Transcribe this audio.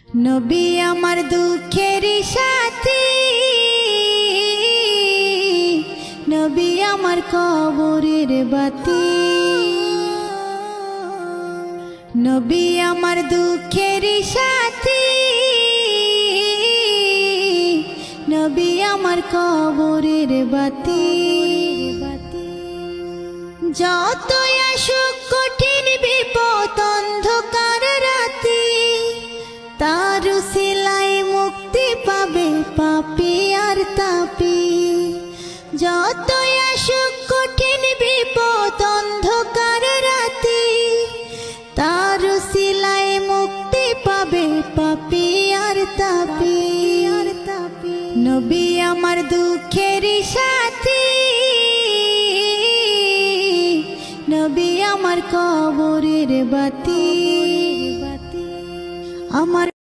নবী আমার দুঃখের সাথী, নবী আমার কবরের বাতি। নবী আমার দুঃখের সাথী, নবী আমার কবরের বাতি। যতই আসুক কঠিন বিপদ অন্ধকার রাতি, তার উসিলায় মুক্তি পাবে পাপী আর তাপী। যতই আসুক কঠিন বিপদ অন্ধকার রাতি, তার উসিলায় মুক্তি পাবে পাপী আর তাপী। নবী আমার দুঃখের সাথী, নবী আমার কবরের বাতি। আমার